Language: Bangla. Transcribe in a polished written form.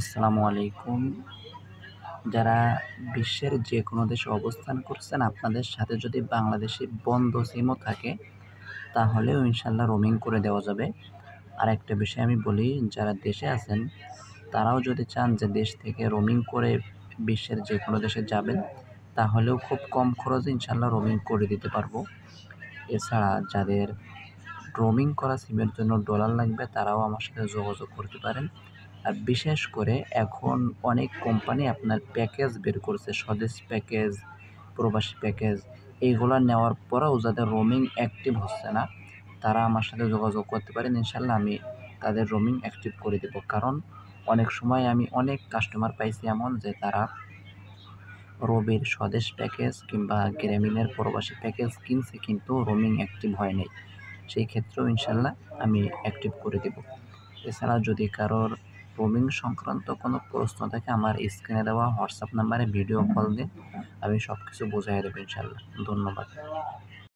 আসসালামু আলাইকুম। যারা বিশ্বের যেকোনো দেশে অবস্থান করছেন, আপনাদের সাথে যদি বাংলাদেশি বন্ধ সিমও থাকে, তাহলেও ইনশাআল্লাহ রোমিং করে দেওয়া যাবে। আরেকটা বিষয় আমি বলি, যারা দেশে আছেন, তারাও যদি চান যে দেশ থেকে রোমিং করে বিশ্বের যেকোনো দেশে যাবেন, তাহলেও খুব কম খরচে ইনশাআল্লাহ রোমিং করে দিতে পারবো। এছাড়া যাদের রোমিং করা সিমের জন্য ডলার লাগবে, তারাও আমার সাথে যোগাযোগ করতে পারেন। আর বিশেষ করে এখন অনেক কোম্পানি আপনার প্যাকেজ বের করছে, স্বদেশ প্যাকেজ, প্রবাসী প্যাকেজ। এইগুলা নেওয়ার পরেও যাদের রোমিং অ্যাক্টিভ হচ্ছে না, তারা আমার সাথে যোগাযোগ করতে পারেন। ইনশাআল্লাহ আমি তাদের রোমিং অ্যাক্টিভ করে দেব। কারণ অনেক সময় আমি অনেক কাস্টমার পাইছি এমন যে তারা রবির স্বদেশ প্যাকেজ কিংবা গ্রামীণের প্রবাসী প্যাকেজ কিনছে, কিন্তু রোমিং অ্যাক্টিভ হয় নাই। সেই ক্ষেত্রেও ইনশাআল্লাহ আমি অ্যাক্টিভ করে দেব। এছাড়া যদি কারোর রোমিং সংক্রান্ত কোনো প্রশ্ন থাকে, আমার স্ক্রিনে দেওয়া হোয়াটসঅ্যাপ নাম্বারে ভিডিও কল দিন, আমি সব কিছু বুঝাইয়া দেবো ইনশাআল্লাহ। ধন্যবাদ।